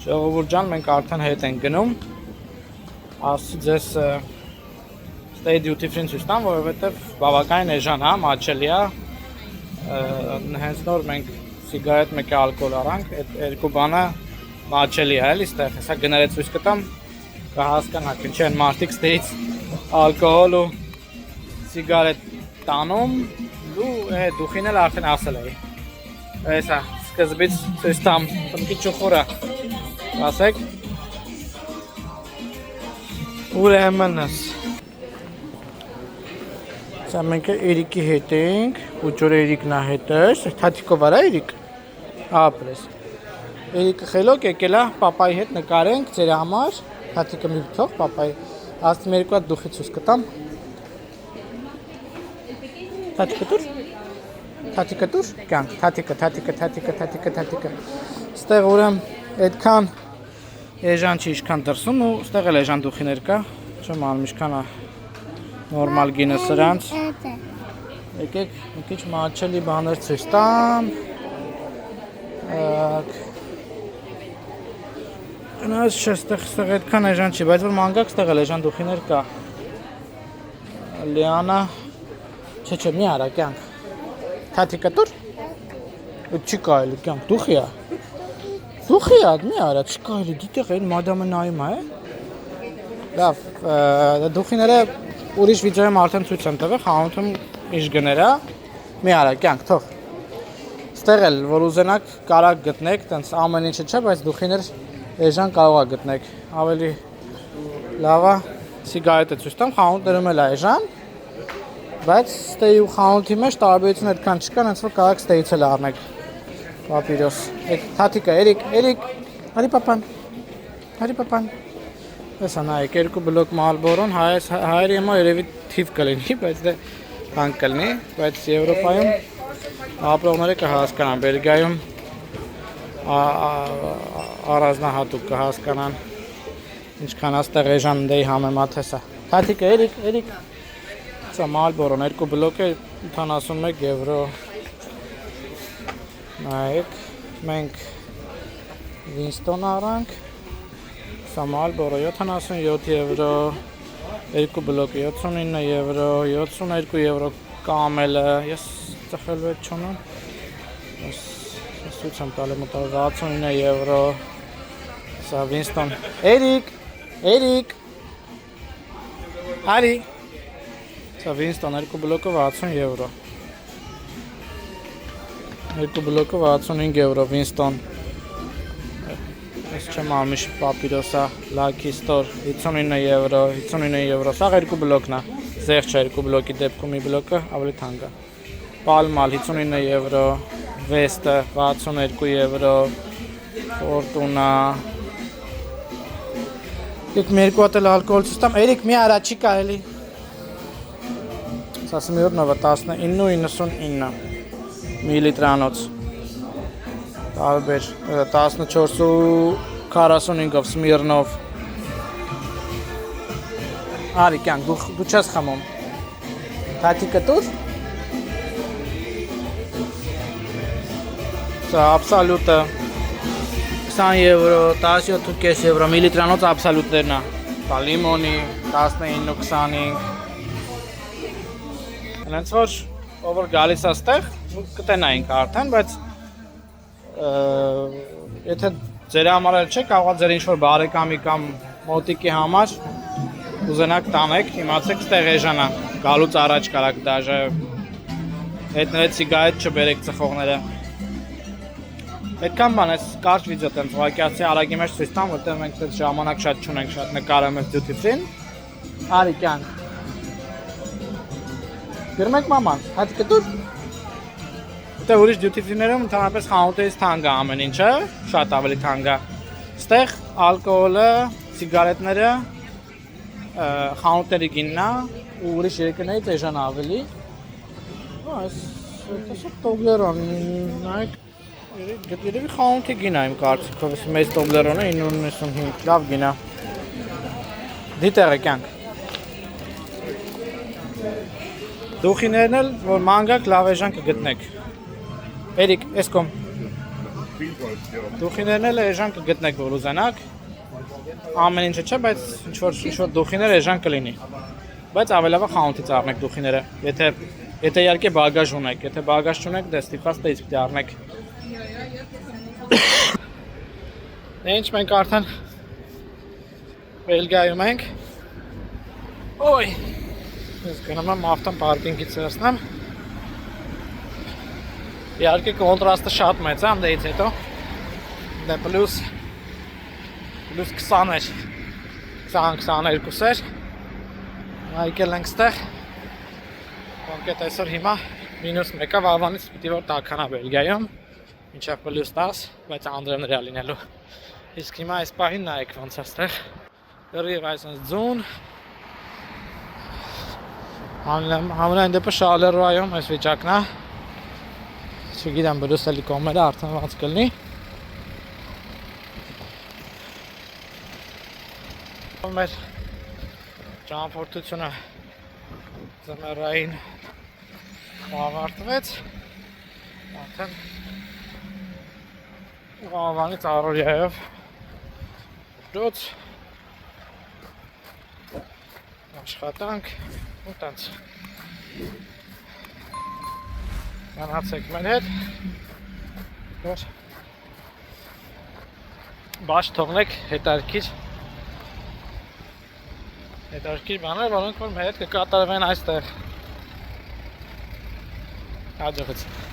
Ժողովուրդ ջան, մենք արդեն հետ ենք գնում։ Ասի ձեզ stay duty free-ն ցույց տամ, որովհետև բավականին էժան է, մատչելի է։ Հենց նոր մենք սիգարետ մեկ ալկոհոլ առանք, այդ երկու բանը մատչելի է, էլի, ստեղ հեսա գները ցույց կտամ, կհասկանաք ինչ են մարդիկ ստեից ալկոհոլ ու սիգարետ տանում, դուխին էլ արդեն ասել էի։ Հեսա սկզբից ցույց տամ, պնկի ճուխուրը, ասեք։ Ուրեմնս Սա մենք Էրիկի հետ ենք, ուջոր Էրիկն է հետս, թաթիկով արա Էրիկ, ապրես։ Էրիկը խելոք եկել է, պապայի հետ նկարենք ձեր համար, թաթիկը մի թող պապայի, ասում երկու հատ դուխի ցույց կտամ։ Թաթիկը դուր, կյանք, թաթիկը, ստեղ ուրեմ այդքան էժան չի իշքան դրսում ու ստեղ էլ էժան դուխիներ կա, չեմ անում իշքան է նորմալ գինը սրանց, եկեք մի քիչ մատչելի բաներ ցույց տամ, գնաց չէ, ստեղ այդքան էժան չի, բայց որ մանգակ ստեղ էլ էժան դուխիներ կա, Լիանա, չէ, մի արա կյանք, թաթիկը տուր, չի կարելի կյանք, դուխի է, մի արա, չի կարելի, դիտեղ այն մադամը նայում է, լավ, դուխիները ուրիշ վիդեոյում արդեն ցույց եմ տվել, խանութում իշ գները, մի արա, կյանք, թող, ստեղ էլ, որ ուզենակ կարակ գտնեք, տենց ամեն ինչը չէ, բայց դուխիներ էժան կարող է գտնեք, ավելի լավա սիգարետը ցույց տամ, խանութներում էլ է էժան, բայց ստեի ու խանութի մեջ տարբերություն այդքան չկա, հենց որ կարակ ստեից էլ առնեք, պապիրոս, թաթիկը, Էրիկ, հարի պապան, Հեսա նայեք, երկու բլոկ Մալբորոն, հայերի հիմա երևի թիվ կլինի, բայց դե հանք կլինի, բայց Եվրոպայում ապրողները կհասկանան, Բելգիայում առանձնահատուկ կհասկանան, ինչքան աստեղ էժան դեի համեմատ հեսա։ Թաթիկը, Էրիկ, սա Մալբորոն, երկու բլոկ է 81 եվրո, նայեք, մենք Վինստոն առանք, Սա Մալբորո 77 եվրո, երկու բլոկը 79 եվրո, 72 եվրո կամելը, ես ծխելվետ չունեմ, ես ցույց եմ տալի մոտավոր 69 եվրո, սա Վինստոն, Էրիկ, հարի, սա Վինստոն, երկու բլոկը 60 եվրո, երկու բլոկը 65 եվրո, Վինստոն, Ես չեմ ամիշ պապիրոսա, Lucky Store, 59 եվրո, սաղ երկու բլոկն է, զեղ չէ երկու բլոկի դեպքում մի բլոկը ավելի թանկ է, Palmal 59 եվրո, Veste 62 եվրո, Fortuna, Եք մի երկու հատ էլ ալկոհոլ ցույց տամ, Էրիկ մի արա չի կարելի, Սա Սմիրնովը 19.99 միլիտրանոց, Տարբեր 14.45-ով Սմիրնով Արի կյանք, դու չես խմում Թաթիկը տուր Սա աբսալուտը 20 եվրո, 17.5 եվրո միլիտրանոց աբսալուտներն է Սա լիմոնի 19.25 Հենց որ ով որ գալիս է ստեղ կտենայինք արդեն, բայց Եթե ձեր համար էլ չէ, կարող է ձեր ինչ-որ բարեկամի կամ մոտիկի համար ուզենակ տանեք, իմացեք ստեղ էժան է, գալուց առաջ կարակ դաժե հետները սիգարետ չբերեք ծխողները Այդքան բան ես կարճ վիդեո տենց ուղղակի արագի մեջ ցույց տամ, որտեղ մենք դες ժամանակ շատ չունենք, շատ նկարում ենք duty free-ն Արի կյանք Գրմեք մաման, հատիկը դուր Դե ուրիշ duty free-ներում ընդհանրապես խանութներից թանկ է ամեն ինչը, շատ ավելի թանկ է Ստեղ ալկոհոլը, սիգարետները, խանութների գինն է ու ուրիշ երկրներից էժան ավելի Այս Տոբլերոն, նայեք Երևի խանութի գին է իմ կարծիքով, մեծ Տոբլերոնը 9.95, լավ գին է Դիտեղ է կյանք Դուխիներն էլ, որ մանգակ լավ էժան կգտնեք Էրիկ, ես կոմ Դուխիներն էլ էժան կգտնեք, որ ուզենաք։ Ամեն ինչը չէ, բայց ինչ-որ դուխիներ էժան կլինի։ Բայց ավելավը խանութից առնեք դուխիները։ Եթե իհարկե բագաժ ունեք, եթե բագաժ չունեք, դե ստիպված տից պիտի առնեք։ Ինչ մենք արդեն Բելգիայում ենք։ Ոյ։ Ես գնում եմ ավտոն պարկինգից վերցնեմ։ Իհարկե կոնտրաստը շատ մեծ է, անդեից հետո։ Դե պլյուս 20 էր, 20-22 էր։ Եկել ենք ստեղ։ Կոնկետ այսօր հիմա -1-ը վաղվանից պիտի որ տաքանա Բելգիայում, մինչև +10, բայց անդրևներ է լինելու։ Իսկ հիմա այս պահին նայեք ոնց է ստեղ։ Լրիվ այսպես ձուն։ Համենայն դեպս Շարլերոայում այս վիճակն է։ Չգիտեմ Բրյուսելի կողմերը արդեն ոնց կլինի։ Մեր ճանապարհորդությունը ձմեռային ավարտվեց։ Արդեն Վաղվանից առօրյայով դոց աշխատանք ու տենց մնացեք մեր հետ, որ բաց թողնեք հետարքիր բաներ, որոնք որ մեր հետ կկատարվեն այստեղ։ Հաջողություն։